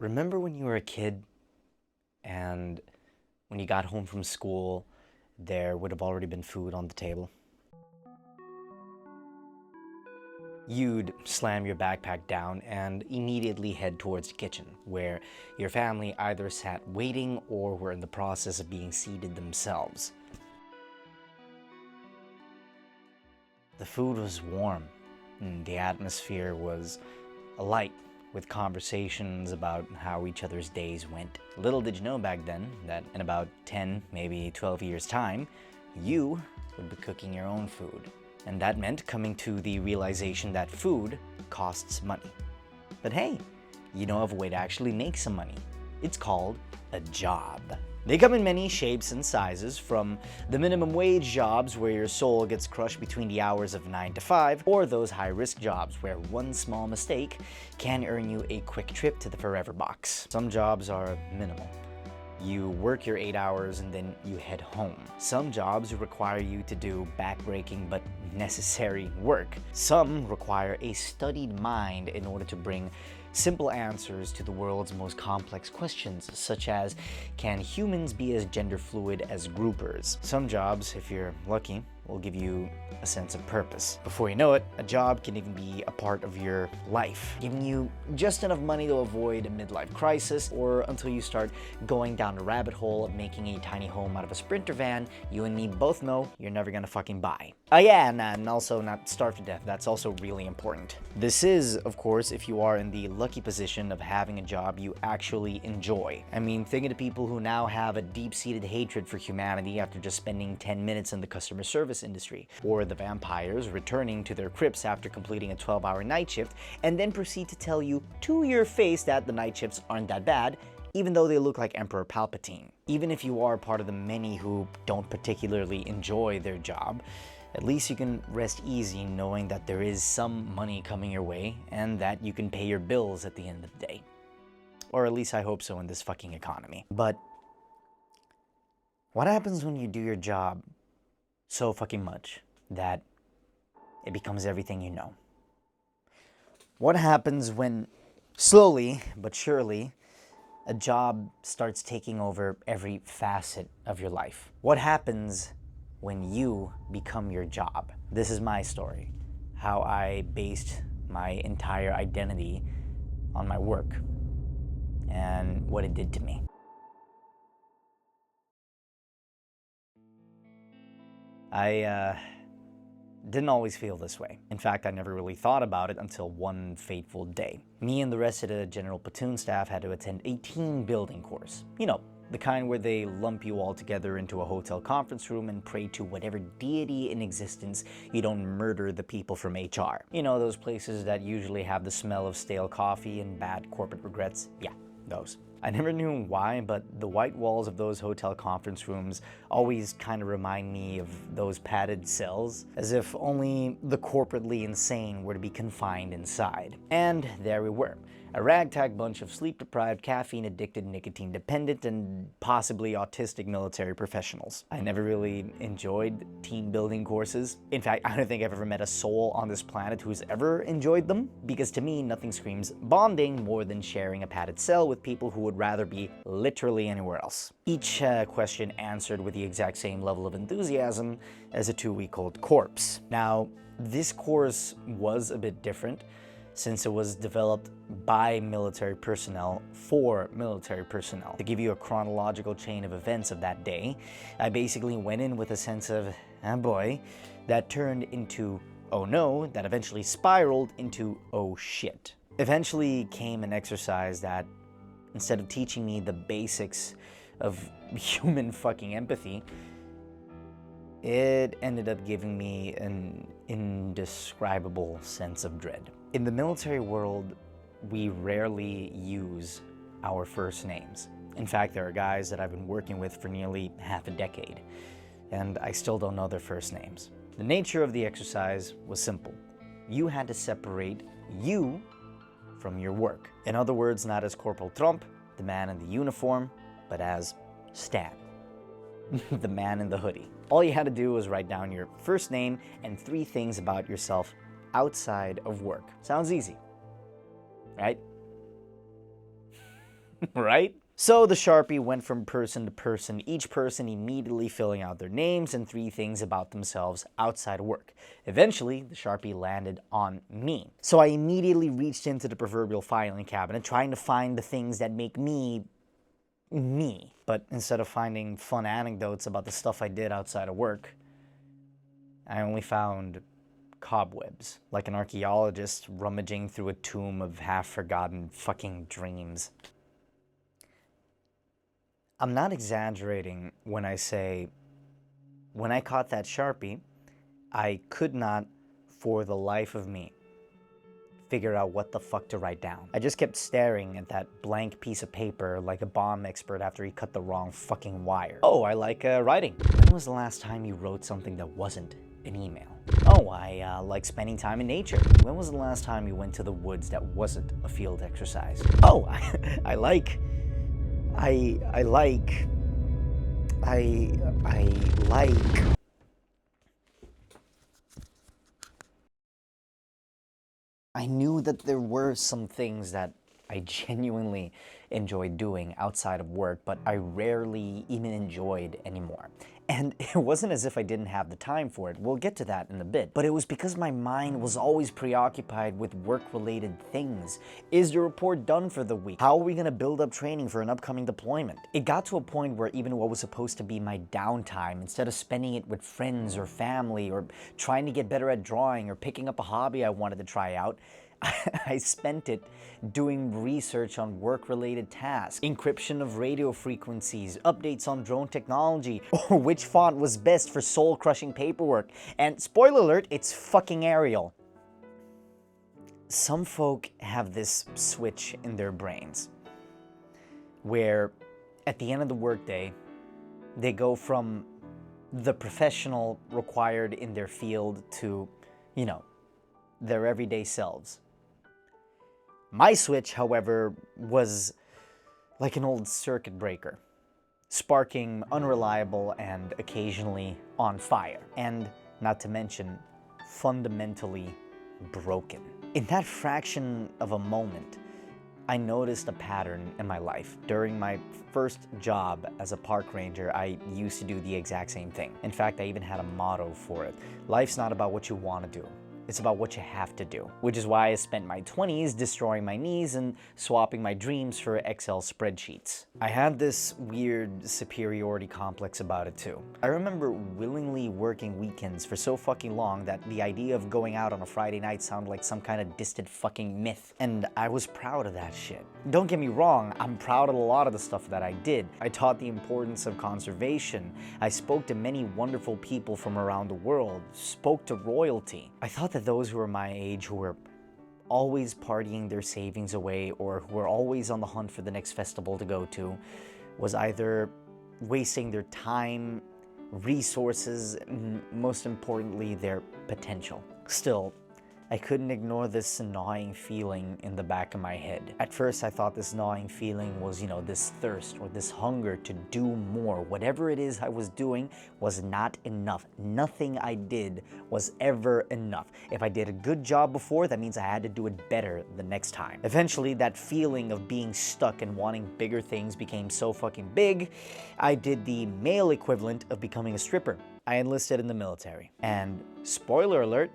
Remember when you were a kid and when you got home from school, there would have already been food on the table? You'd slam your backpack down and immediately head towards the kitchen, where your family either sat waiting or were in the process of being seated themselves. The food was warm, and the atmosphere was alight with conversations about how each other's days went. Little did you know back then that in about 10, maybe 12 years' time, you would be cooking your own food. And that meant coming to the realization that food costs money. But hey, you know of a way to actually make some money. It's called a job. They come in many shapes and sizes, from the minimum wage jobs where your soul gets crushed between the hours of 9 to 5, or those high-risk jobs where one small mistake can earn you a quick trip to the forever box. Some jobs are minimal. You work your 8 hours and then you head home. Some jobs require you to do backbreaking but necessary work. Some require a studied mind in order to bring simple answers to the world's most complex questions, such as, can humans be as gender fluid as groupers? Some jobs, if you're lucky, will give you a sense of purpose. Before you know it, a job can even be a part of your life, giving you just enough money to avoid a midlife crisis, or until you start going down the rabbit hole of making a tiny home out of a Sprinter van you and me both know you're never gonna fucking buy. Oh yeah, and also not starve to death. That's also really important. This is, of course, if you are in the lucky position of having a job you actually enjoy. I mean, think of the people who now have a deep-seated hatred for humanity after just spending 10 minutes in the customer service industry, or the vampires returning to their crypts after completing a 12-hour night shift and then proceed to tell you to your face that the night shifts aren't that bad, even though they look like Emperor Palpatine. Even if you are part of the many who don't particularly enjoy their job, at least you can rest easy knowing that there is some money coming your way and that you can pay your bills at the end of the day. Or at least I hope so in this fucking economy. But what happens when you do your job so fucking much that it becomes everything you know? What happens when, slowly but surely, a job starts taking over every facet of your life? What happens when you become your job? This is my story, how I based my entire identity on my work and what it did to me. I didn't always feel this way. In fact, I never really thought about it until one fateful day. Me and the rest of the general platoon staff had to attend a team building course. You know, the kind where they lump you all together into a hotel conference room and pray to whatever deity in existence you don't murder the people from HR. You know, those places that usually have the smell of stale coffee and bad corporate regrets? Yeah, those. I never knew why, but the white walls of those hotel conference rooms always kind of remind me of those padded cells, as if only the corporately insane were to be confined inside. And there we were, a ragtag bunch of sleep-deprived, caffeine-addicted, nicotine-dependent, and possibly autistic military professionals. I never really enjoyed team-building courses. In fact, I don't think I've ever met a soul on this planet who's ever enjoyed them, because to me, nothing screams bonding more than sharing a padded cell with people who would rather be literally anywhere else. Each question answered with the exact same level of enthusiasm as a 2-week-old corpse. Now, this course was a bit different, since it was developed by military personnel for military personnel. To give you a chronological chain of events of that day, I basically went in with a sense of, oh boy, that turned into, oh no, that eventually spiraled into, oh shit. Eventually came an exercise that, instead of teaching me the basics of human fucking empathy, it ended up giving me an indescribable sense of dread. In the military world, we rarely use our first names. In fact, there are guys that I've been working with for nearly half a decade, and I still don't know their first names. The nature of the exercise was simple. You had to separate you from your work. In other words, not as Corporal Trump, the man in the uniform, but as Stan, the man in the hoodie. All you had to do was write down your first name and 3 things about yourself outside of work. Sounds easy, right? Right? So the Sharpie went from person to person, each person immediately filling out their names and 3 things about themselves outside of work. Eventually, the Sharpie landed on me. So I immediately reached into the proverbial filing cabinet, trying to find the things that make me me. But instead of finding fun anecdotes about the stuff I did outside of work, I only found cobwebs, like an archaeologist rummaging through a tomb of half-forgotten fucking dreams. I'm not exaggerating when I say, when I caught that Sharpie, I could not, for the life of me, figure out what the fuck to write down. I just kept staring at that blank piece of paper like a bomb expert after he cut the wrong fucking wire. Oh, I like writing. When was the last time you wrote something that wasn't an email? Oh, I like spending time in nature. When was the last time you went to the woods that wasn't a field exercise? Oh, I like I knew that there were some things that I genuinely enjoyed doing outside of work, but I rarely even enjoyed anymore. And it wasn't as if I didn't have the time for it. We'll get to that in a bit. But it was because my mind was always preoccupied with work-related things. Is the report done for the week? How are we gonna build up training for an upcoming deployment? It got to a point where even what was supposed to be my downtime, instead of spending it with friends or family or trying to get better at drawing or picking up a hobby I wanted to try out, I spent it doing research on work-related tasks, encryption of radio frequencies, updates on drone technology, or which font was best for soul-crushing paperwork. And spoiler alert, it's fucking Arial. Some folk have this switch in their brains where at the end of the workday, they go from the professional required in their field to, you know, their everyday selves. My switch, however, was like an old circuit breaker, sparking unreliable and occasionally on fire, and not to mention, fundamentally broken. In that fraction of a moment, I noticed a pattern in my life. During my first job as a park ranger, I used to do the exact same thing. In fact, I even had a motto for it. Life's not about what you want to do. It's about what you have to do, which is why I spent my 20s destroying my knees and swapping my dreams for Excel spreadsheets. I had this weird superiority complex about it too. I remember willingly working weekends for so fucking long that the idea of going out on a Friday night sounded like some kind of distant fucking myth. And I was proud of that shit. Don't get me wrong, I'm proud of a lot of the stuff that I did. I taught the importance of conservation. I spoke to many wonderful people from around the world, spoke to royalty. I thought that those who were my age, who were always partying their savings away or who were always on the hunt for the next festival to go to, was either wasting their time, resources, and most importantly, their potential. Still, I couldn't ignore this gnawing feeling in the back of my head. At first, I thought this gnawing feeling was, this thirst or this hunger to do more. Whatever it is I was doing was not enough. Nothing I did was ever enough. If I did a good job before, that means I had to do it better the next time. Eventually, that feeling of being stuck and wanting bigger things became so fucking big, I did the male equivalent of becoming a stripper. I enlisted in the military. And spoiler alert,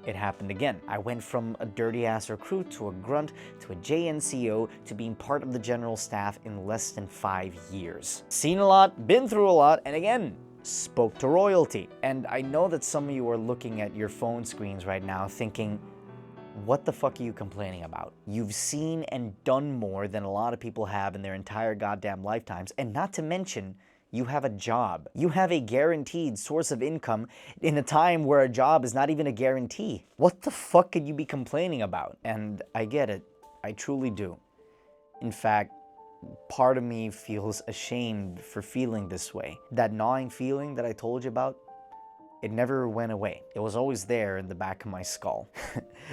it happened again. I went from a dirty-ass recruit to a grunt to a JNCO to being part of the general staff in less than 5 years. Seen a lot, been through a lot, and again, spoke to royalty. And I know that some of you are looking at your phone screens right now thinking, what the fuck are you complaining about? You've seen and done more than a lot of people have in their entire goddamn lifetimes, and not to mention, you have a job. You have a guaranteed source of income in a time where a job is not even a guarantee. What the fuck could you be complaining about? And I get it. I truly do. In fact, part of me feels ashamed for feeling this way. That gnawing feeling that I told you about, it never went away. It was always there in the back of my skull.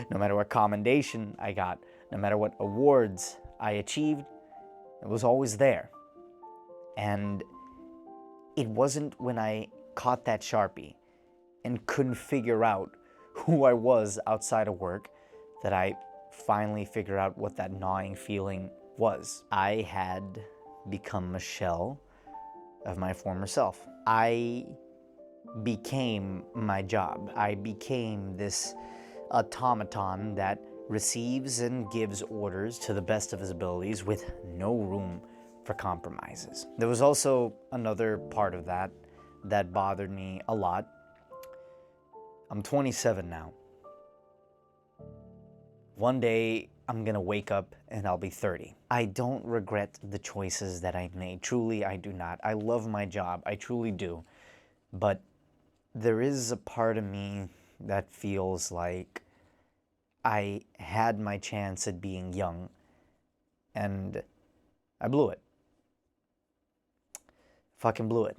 No matter what commendation I got, no matter what awards I achieved, it was always there. And it wasn't when I caught that Sharpie and couldn't figure out who I was outside of work that I finally figured out what that gnawing feeling was. I had become a shell of my former self. I became my job. I became this automaton that receives and gives orders to the best of his abilities with no room for compromises. There was also another part of that that bothered me a lot. I'm 27 now. One day, I'm gonna wake up and I'll be 30. I don't regret the choices that I made. Truly, I do not. I love my job. I truly do. But there is a part of me that feels like I had my chance at being young and I blew it. Fucking blew it.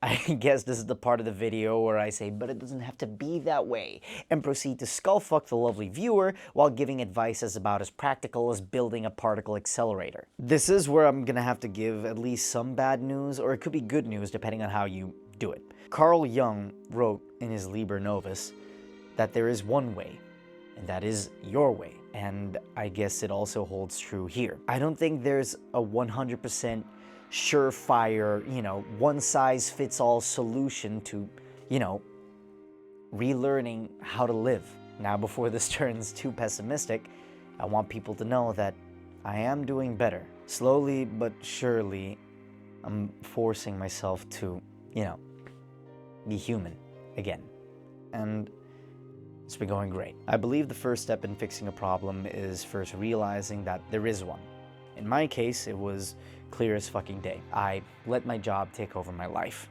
I guess this is the part of the video where I say, but it doesn't have to be that way, and proceed to skullfuck the lovely viewer while giving advice as about as practical as building a particle accelerator. This is where I'm gonna have to give at least some bad news, or it could be good news depending on how you do it. Carl Jung wrote in his Liber Novus that there is one way, and that is your way. And I guess it also holds true here. I don't think there's a 100% surefire, one-size-fits-all solution to, relearning how to live. Now, before this turns too pessimistic, I want people to know that I am doing better. Slowly but surely, I'm forcing myself to, be human again. And it's been going great. I believe the first step in fixing a problem is first realizing that there is one. In my case, it was clear as fucking day. I let my job take over my life.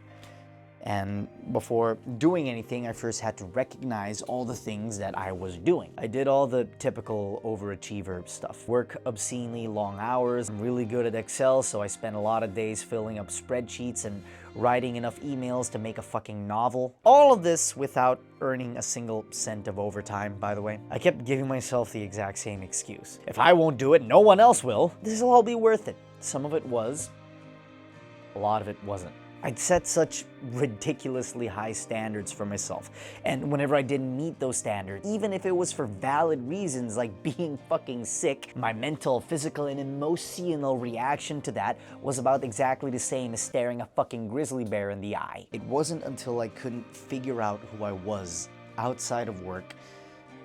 And before doing anything, I first had to recognize all the things that I was doing. I did all the typical overachiever stuff. Work obscenely long hours. I'm really good at Excel, so I spent a lot of days filling up spreadsheets and writing enough emails to make a fucking novel. All of this without earning a single cent of overtime, by the way. I kept giving myself the exact same excuse. If I won't do it, no one else will. This'll all be worth it. Some of it was. A lot of it wasn't. I'd set such ridiculously high standards for myself, and whenever I didn't meet those standards, even if it was for valid reasons like being fucking sick, my mental, physical, and emotional reaction to that was about exactly the same as staring a fucking grizzly bear in the eye. It wasn't until I couldn't figure out who I was outside of work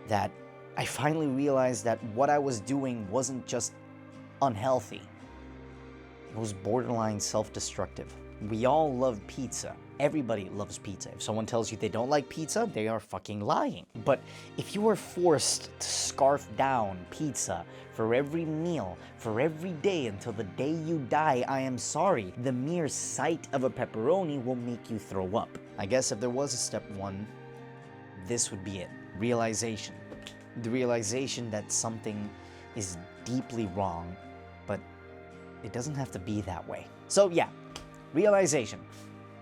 that I finally realized that what I was doing wasn't just unhealthy. It was borderline self-destructive. We all love pizza. Everybody loves pizza. If someone tells you they don't like pizza, they are fucking lying. But if you are forced to scarf down pizza for every meal, for every day until the day you die, I am sorry, the mere sight of a pepperoni will make you throw up. I guess if there was a step one, this would be it. Realization. The realization that something is deeply wrong, but it doesn't have to be that way. So yeah. Realization.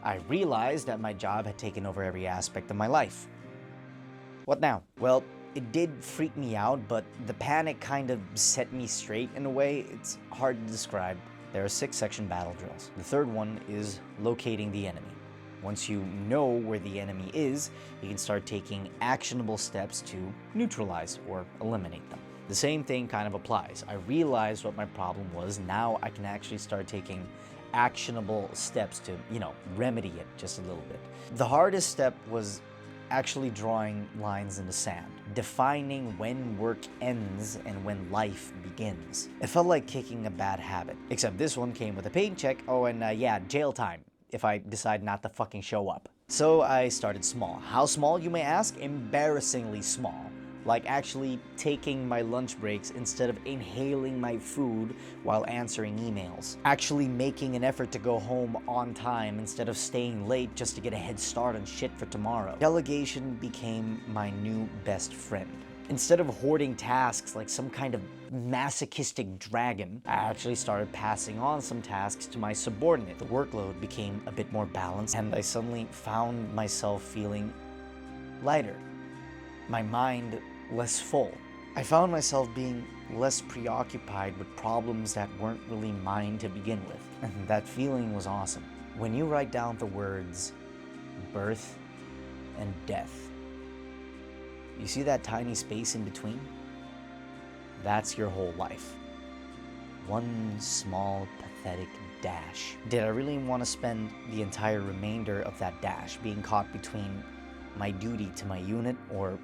I realized that my job had taken over every aspect of my life. What now? Well, it did freak me out, but the panic kind of set me straight in a way. It's hard to describe. There are 6-section battle drills. The third one is locating the enemy. Once you know where the enemy is, you can start taking actionable steps to neutralize or eliminate them. The same thing kind of applies. I realized what my problem was. Now I can actually start taking actionable steps to, remedy it just a little bit. The hardest step was actually drawing lines in the sand, defining when work ends and when life begins. It felt like kicking a bad habit, except this one came with a paycheck. Oh, and jail time if I decide not to fucking show up. So I started small. How small, you may ask? Embarrassingly small. Like actually taking my lunch breaks instead of inhaling my food while answering emails. Actually making an effort to go home on time instead of staying late just to get a head start on shit for tomorrow. Delegation became my new best friend. Instead of hoarding tasks like some kind of masochistic dragon, I actually started passing on some tasks to my subordinate. The workload became a bit more balanced, and I suddenly found myself feeling lighter. My mind less full. I found myself being less preoccupied with problems that weren't really mine to begin with. And that feeling was awesome. When you write down the words birth and death, you see that tiny space in between? That's your whole life. One small, pathetic dash. Did I really want to spend the entire remainder of that dash being caught between my duty to my unit or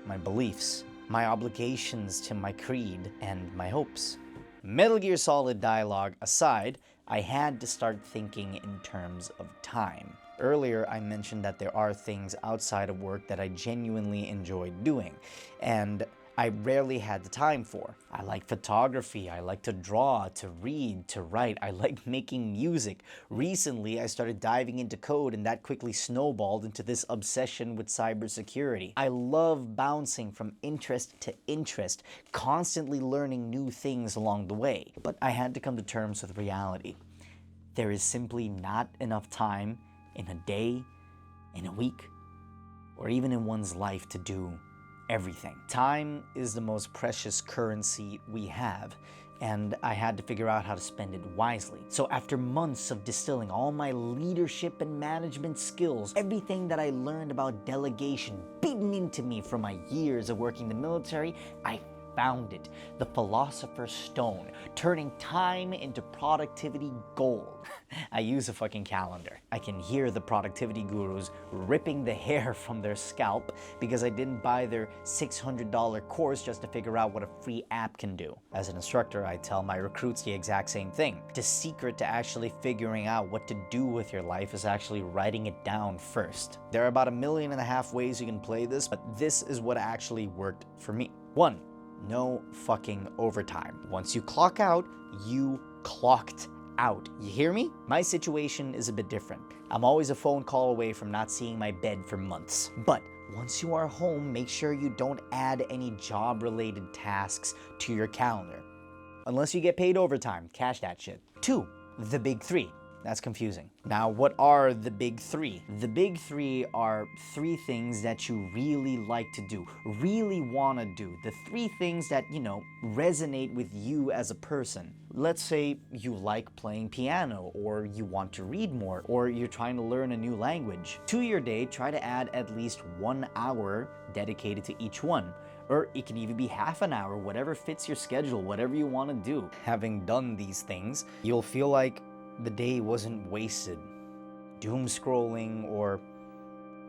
my beliefs, my obligations to my creed, and my hopes? Metal Gear Solid dialogue aside, I had to start thinking in terms of time. Earlier, I mentioned that there are things outside of work that I genuinely enjoyed doing, and I rarely had the time for. I like photography, I like to draw, to read, to write, I like making music. Recently, I started diving into code, and that quickly snowballed into this obsession with cybersecurity. I love bouncing from interest to interest, constantly learning new things along the way. But I had to come to terms with reality. There is simply not enough time in a day, in a week, or even in one's life to do everything. Time is the most precious currency we have, and I had to figure out how to spend it wisely. So after months of distilling all my leadership and management skills, everything that I learned about delegation beaten into me from my years of working in the military, I found it, the Philosopher's Stone, turning time into productivity gold. I use a fucking calendar. I can hear the productivity gurus ripping the hair from their scalp because I didn't buy their $600 course just to figure out what a free app can do. As an instructor, I tell my recruits the exact same thing. The secret to actually figuring out what to do with your life is actually writing it down first. There are about 1.5 million ways you can play this, but this is what actually worked for me. 1. No fucking overtime. Once you clock out, you clocked out. You hear me? My situation is a bit different. I'm always a phone call away from not seeing my bed for months. But once you are home, make sure you don't add any job-related tasks to your calendar. Unless you get paid overtime, cash that shit. 2, the big 3. That's confusing. Now, what are the big 3? The big 3 are 3 things that you really like to do, really want to do. The 3 things that, resonate with you as a person. Let's say you like playing piano, or you want to read more, or you're trying to learn a new language. To your day, try to add at least 1 hour dedicated to each one. Or it can even be half an hour, whatever fits your schedule, whatever you want to do. Having done these things, you'll feel like the day wasn't wasted, doom scrolling or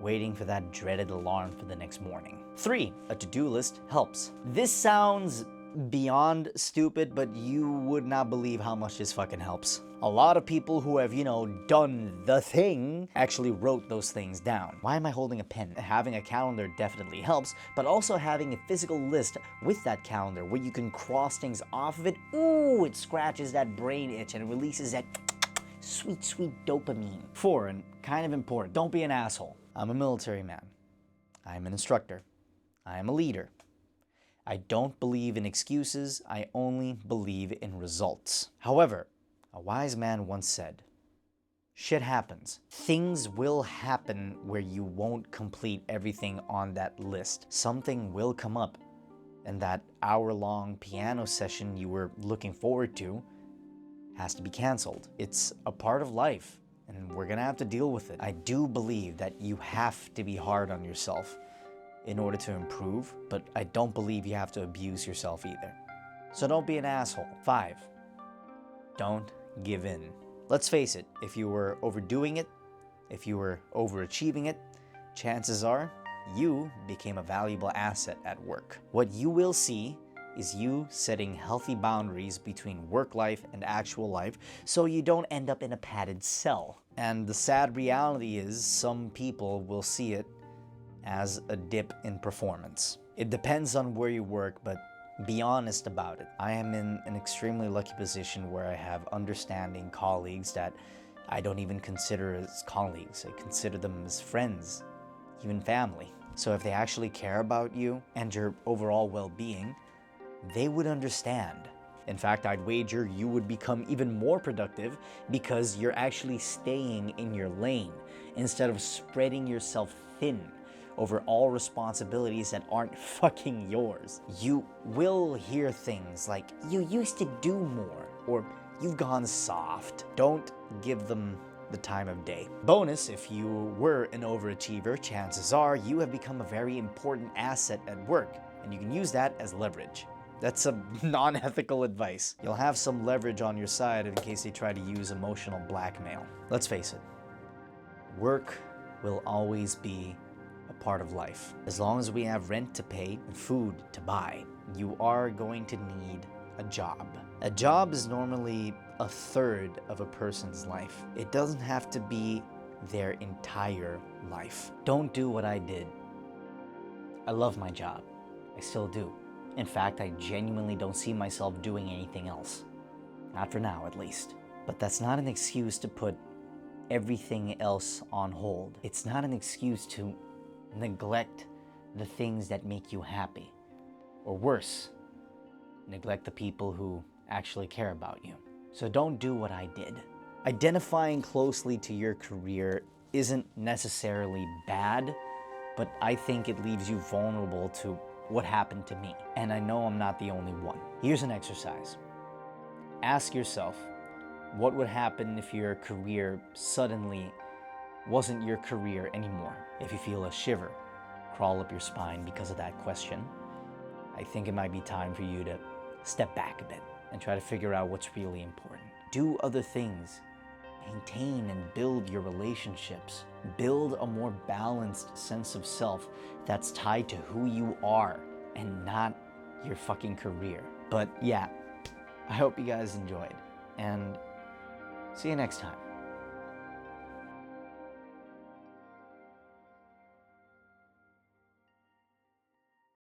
waiting for that dreaded alarm for the next morning. 3, a to-do list helps. This sounds beyond stupid, but you would not believe how much this fucking helps. A lot of people who have, done the thing actually wrote those things down. Why am I holding a pen? Having a calendar definitely helps, but also having a physical list with that calendar where you can cross things off of it, ooh, it scratches that brain itch and it releases that sweet, sweet dopamine. 4, and kind of important, don't be an asshole. I'm a military man. I'm an instructor. I am a leader. I don't believe in excuses, I only believe in results. However, a wise man once said, shit happens. Things will happen where you won't complete everything on that list. Something will come up, and that hour-long piano session you were looking forward to has to be canceled. It's a part of life, and we're gonna have to deal with it. I do believe that you have to be hard on yourself in order to improve, but I don't believe you have to abuse yourself either. So don't be an asshole. 5, don't give in. Let's face it, if you were overdoing it, if you were overachieving it, chances are you became a valuable asset at work. What you will see is you setting healthy boundaries between work life and actual life so you don't end up in a padded cell. And the sad reality is some people will see it as a dip in performance. It depends on where you work, but be honest about it. I am in an extremely lucky position where I have understanding colleagues that I don't even consider as colleagues. I consider them as friends, even family. So if they actually care about you and your overall well-being, they would understand. In fact, I'd wager you would become even more productive because you're actually staying in your lane instead of spreading yourself thin over all responsibilities that aren't fucking yours. You will hear things like, you used to do more, or you've gone soft. Don't give them the time of day. Bonus, if you were an overachiever, chances are you have become a very important asset at work, and you can use that as leverage. That's a non-ethical advice. You'll have some leverage on your side in case they try to use emotional blackmail. Let's face it, work will always be a part of life. As long as we have rent to pay and food to buy, you are going to need a job. A job is normally a third of a person's life. It doesn't have to be their entire life. Don't do what I did. I love my job. I still do. In fact, I genuinely don't see myself doing anything else. Not for now, at least. But that's not an excuse to put everything else on hold. It's not an excuse to neglect the things that make you happy. Or worse, neglect the people who actually care about you. So don't do what I did. Identifying closely to your career isn't necessarily bad, but I think it leaves you vulnerable to what happened to me. And I know I'm not the only one. Here's an exercise. Ask yourself, what would happen if your career suddenly wasn't your career anymore? If you feel a shiver crawl up your spine because of that question, I think it might be time for you to step back a bit and try to figure out what's really important. Do other things. Maintain and build your relationships. Build a more balanced sense of self that's tied to who you are and not your fucking career. But yeah, I hope you guys enjoyed, and see you next time.